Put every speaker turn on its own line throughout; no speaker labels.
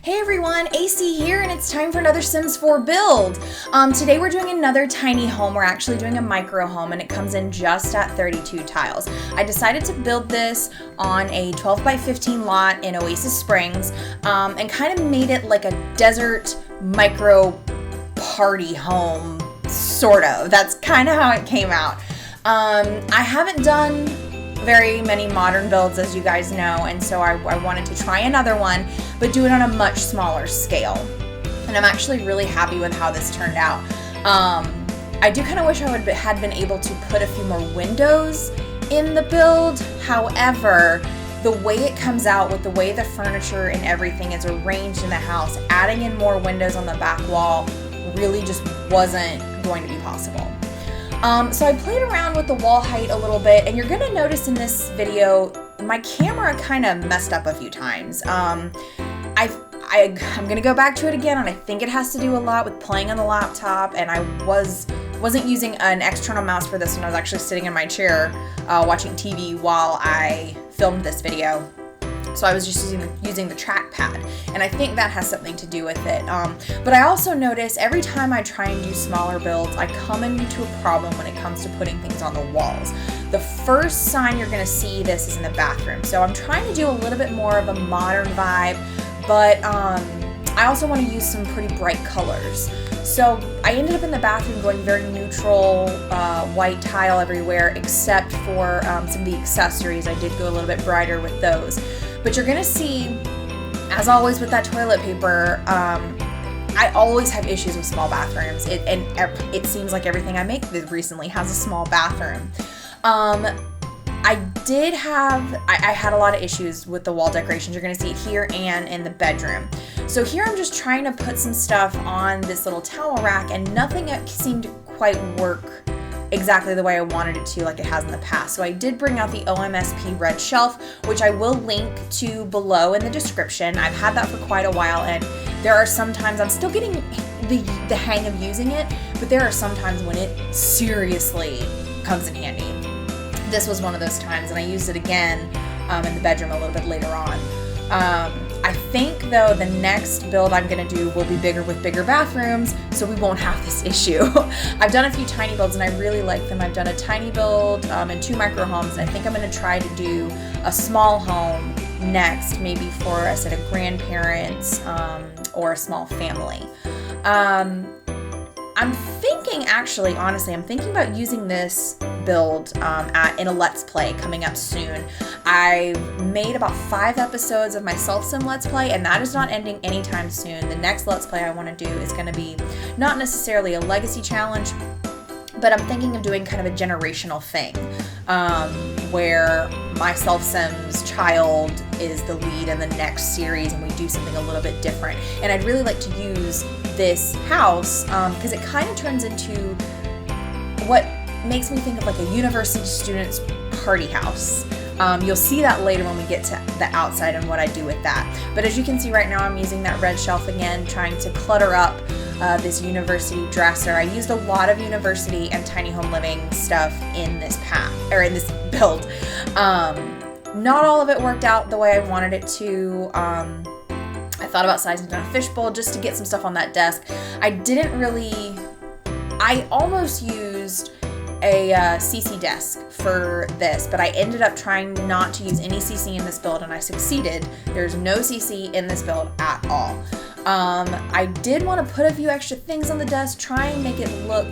Hey everyone, AC here, and it's time for another Sims 4 build. Today we're doing another tiny home. We're actually doing a micro home, and it comes in just at 32 tiles. I decided to build this on a 12 by 15 lot in Oasis Springs, and kind of made it like a desert micro party home, sort of. That's kind of how it came out. I haven't done very many modern builds, as you guys know, and so I wanted to try another one, but do it on a much smaller scale. And I'm actually really happy with how this turned out. I do kind of wish I had been able to put a few more windows in the build. However, the way it comes out with the way the furniture and everything is arranged in the house, adding in more windows on the back wall really just wasn't going to be possible. So I played around with the wall height a little bit, and you're gonna notice in this video my camera kind of messed up a few times. I'm gonna go back to it again, and I think it has to do a lot with playing on the laptop, and I wasn't using an external mouse for this one. I was actually sitting in my chair watching TV while I filmed this video. So I was just using the trackpad, and I think that has something to do with it. But I also notice every time I try and do smaller builds, I come into a problem when it comes to putting things on the walls. The first sign you're gonna see this is in the bathroom. So I'm trying to do a little bit more of a modern vibe, but I also want to use some pretty bright colors. So I ended up in the bathroom going very neutral, white tile everywhere, except for some of the accessories. I did go a little bit brighter with those. But you're gonna see, as always with that toilet paper, I always have issues with small bathrooms. It seems like everything I make recently has a small bathroom. I had a lot of issues with the wall decorations. You're gonna see it here and in the bedroom. So here I'm just trying to put some stuff on this little towel rack, and nothing seemed to quite work exactly the way I wanted it to, like it has in the past. So I did bring out the OMSP red shelf, which I will link to below in the description. I've had that for quite a while, and there are some times I'm still getting the hang of using it, but there are some times when it seriously comes in handy. This was one of those times, and I used it again in the bedroom a little bit later on. I think, though, the next build I'm going to do will be bigger with bigger bathrooms, so we won't have this issue. I've done a few tiny builds, and I really like them. I've done a tiny build and 2 micro homes, and I think I'm going to try to do a small home next, maybe for a set of grandparents or a small family. I'm thinking, actually, honestly, I'm thinking about using this build in a Let's Play coming up soon. I've made about 5 episodes of my self-sim Let's Play, and that is not ending anytime soon. The next Let's Play I want to do is going to be not necessarily a legacy challenge, but I'm thinking of doing kind of a generational thing, where my self-sim's child is the lead in the next series, and we do something a little bit different. And I'd really like to use this house because it kind of turns into what makes me think of like a university student's party house. You'll see that later when we get to the outside and what I do with that. But as you can see right now, I'm using that red shelf again, trying to clutter up this university dresser. I used a lot of university and tiny home living stuff in this build. Not all of it worked out the way I wanted it to. I thought about sizing down a fishbowl just to get some stuff on that desk. I almost used a CC desk for this, but I ended up trying not to use any CC in this build, and I succeeded. There's no CC in this build at all. I did want to put a few extra things on the desk, try and make it look,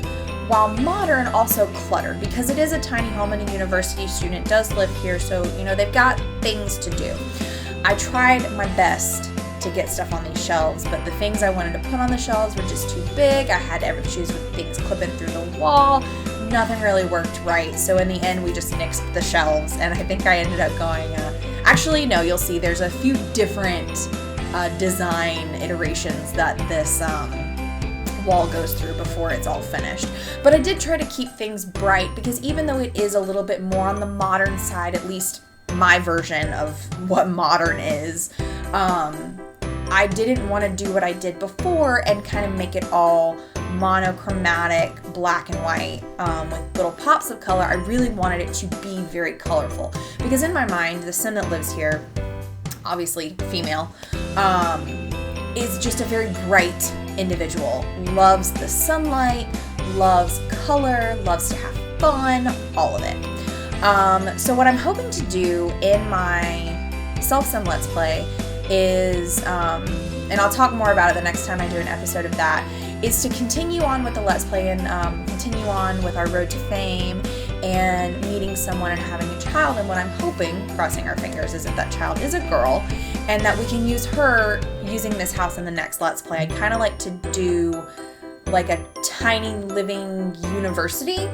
while modern, also cluttered, because it is a tiny home and a university student does live here, so they've got things to do. I tried my best to get stuff on these shelves, but the things I wanted to put on the shelves were just too big. I had issues with things clipping through the wall. Nothing really worked right, so in the end we just nixed the shelves, and I think I ended up going, actually no, you'll see there's a few different design iterations that this wall goes through before it's all finished. But I did try to keep things bright, because even though it is a little bit more on the modern side, at least my version of what modern is, I didn't want to do what I did before and kind of make it all monochromatic, black and white, with little pops of color. I really wanted it to be very colorful, because in my mind, the sim that lives here, obviously female, is just a very bright individual. Loves the sunlight, loves color, loves to have fun, all of it. So what I'm hoping to do in my self-sim Let's Play is, and I'll talk more about it the next time I do an episode of that, is to continue on with the Let's Play and continue on with our road to fame and meeting someone and having a child. And what I'm hoping, crossing our fingers, is that that child is a girl and that we can use her using this house in the next Let's Play. I'd kind of like to do like a tiny living university.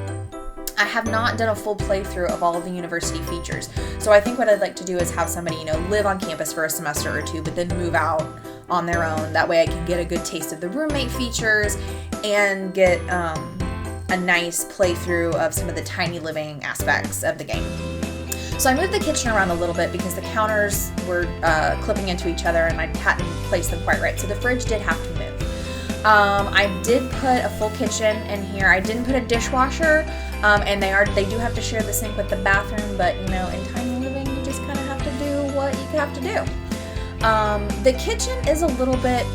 I have not done a full playthrough of all of the university features. So I think what I'd like to do is have somebody, you know, live on campus for a semester or two, but then move out on their own. That way I can get a good taste of the roommate features and get a nice playthrough of some of the tiny living aspects of the game. So I moved the kitchen around a little bit because the counters were clipping into each other and I hadn't placed them quite right. So the fridge did have to move. I did put a full kitchen in here. I didn't put a dishwasher, and they do have to share the sink with the bathroom, but you know, in tiny living, you just kind of have to do what you have to do. The kitchen is a little bit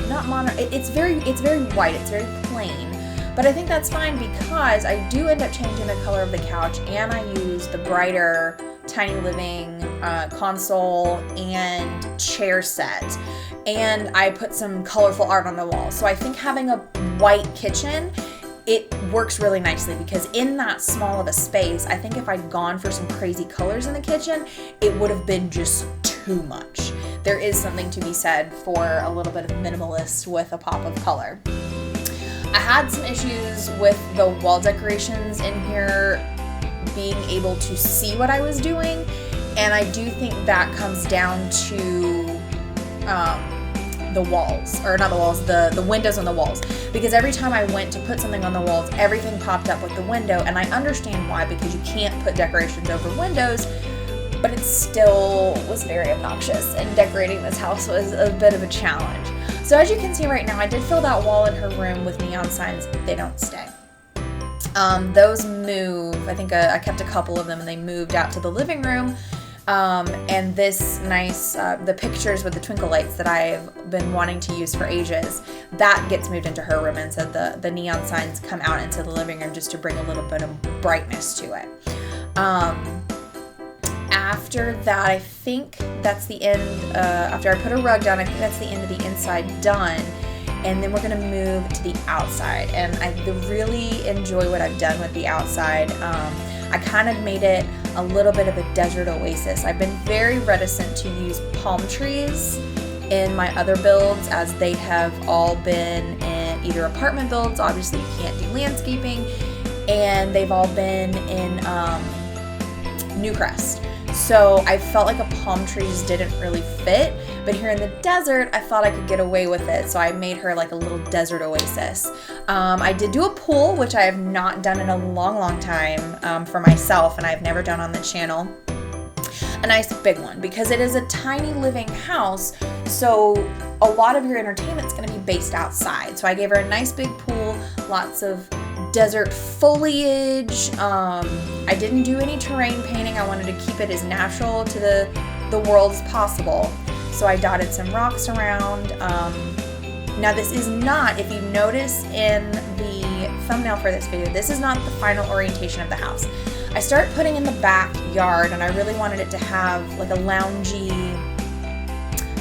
not modern. It's very white. It's very plain, but I think that's fine because I do end up changing the color of the couch, and I use the brighter tiny living console and chair set, and I put some colorful art on the wall. So I think having a white kitchen, it works really nicely because in that small of a space, I think if I'd gone for some crazy colors in the kitchen, it would have been just too much. There is something to be said for a little bit of minimalist with a pop of color. I had some issues with the wall decorations in here being able to see what I was doing, and I do think that comes down to the walls, or not the walls, the windows on the walls, because every time I went to put something on the walls, everything popped up with the window, and I understand why, because you can't put decorations over windows, but it still was very obnoxious, and decorating this house was a bit of a challenge. So as you can see right now, I did fill that wall in her room with neon signs. They don't stay. Those move. I think I kept a couple of them, and they moved out to the living room. And this nice, the pictures with the twinkle lights that I've been wanting to use for ages, that gets moved into her room, and so the neon signs come out into the living room just to bring a little bit of brightness to it. After that, I think that's the end. After I put a rug down, I think that's the end of the inside done. And then we're gonna move to the outside. And I really enjoy what I've done with the outside. I kind of made it a little bit of a desert oasis. I've been very reticent to use palm trees in my other builds, as they have all been in either apartment builds, obviously you can't do landscaping, and they've all been in Newcrest. So I felt like a palm tree just didn't really fit, but here in the desert, I thought I could get away with it, so I made her like a little desert oasis. I did do a pool, which I have not done in a long time for myself, and I've never done on the channel. A nice big one, because it is a tiny living house, so a lot of your entertainment's gonna be based outside. So I gave her a nice big pool, lots of desert foliage. I didn't do any terrain painting. I wanted to keep it as natural to the world as possible. So I dotted some rocks around. Now this is not, if you notice in the thumbnail for this video, this is not the final orientation of the house. I started putting in the backyard, and I really wanted it to have like a loungy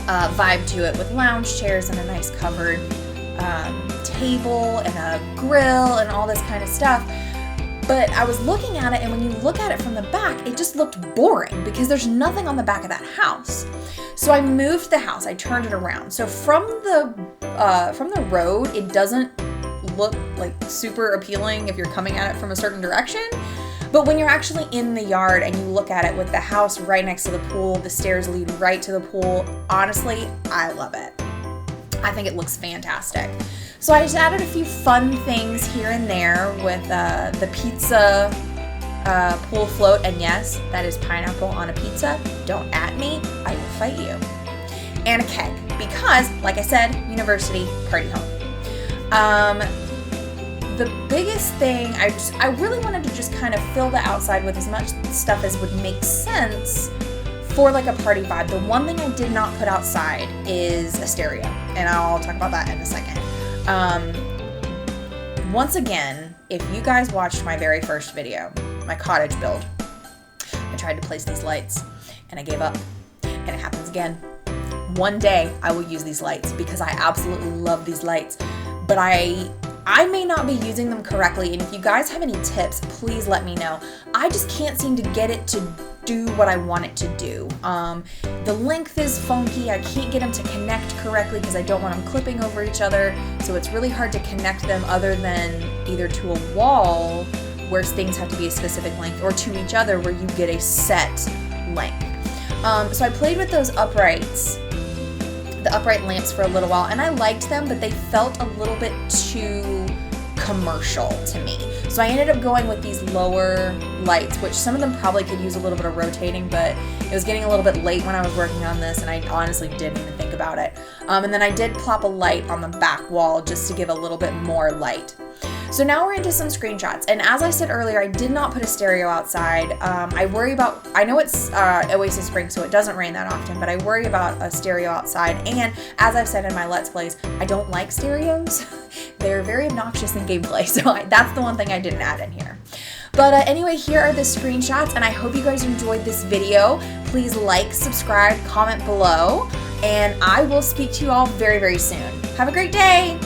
vibe to it, with lounge chairs and a nice covered table and a grill and all this kind of stuff. But I was looking at it, and when you look at it from the back, it just looked boring because there's nothing on the back of that house. So I moved the house, I turned it around. So from the road, it doesn't look like super appealing if you're coming at it from a certain direction. But when you're actually in the yard and you look at it with the house right next to the pool, the stairs lead right to the pool, honestly, I love it. I think it looks fantastic. So I just added a few fun things here and there with the pizza pool float, and yes, that is pineapple on a pizza. Don't at me, I will fight you. And a keg, because, like I said, university, party home. The biggest thing, I really wanted to just kind of fill the outside with as much stuff as would make sense for like a party vibe. The one thing I did not put outside is a stereo, and I'll talk about that in a second. Once again, if you guys watched my very first video, my cottage build, I tried to place these lights and I gave up, and it happens again. One day I will use these lights because I absolutely love these lights, but I may not be using them correctly, and if you guys have any tips, please let me know. I just can't seem to get it to do what I want it to do. The length is funky. I can't get them to connect correctly because I don't want them clipping over each other, so it's really hard to connect them other than either to a wall where things have to be a specific length, or to each other where you get a set length. So I played with those uprights, the upright lamps, for a little while, and I liked them, but they felt a little bit too commercial to me. So I ended up going with these lower lights, which some of them probably could use a little bit of rotating, but it was getting a little bit late when I was working on this, and I honestly didn't even think about it. And then I did plop a light on the back wall just to give a little bit more light. So now we're into some screenshots, and as I said earlier, I did not put a stereo outside. I know it's Oasis Spring, so it doesn't rain that often, but I worry about a stereo outside, and as I've said in my Let's Plays, I don't like stereos. They're very obnoxious in gameplay, so that's the one thing I didn't add in here. But anyway, here are the screenshots, and I hope you guys enjoyed this video. Please like, subscribe, comment below, and I will speak to you all very, very soon. Have a great day!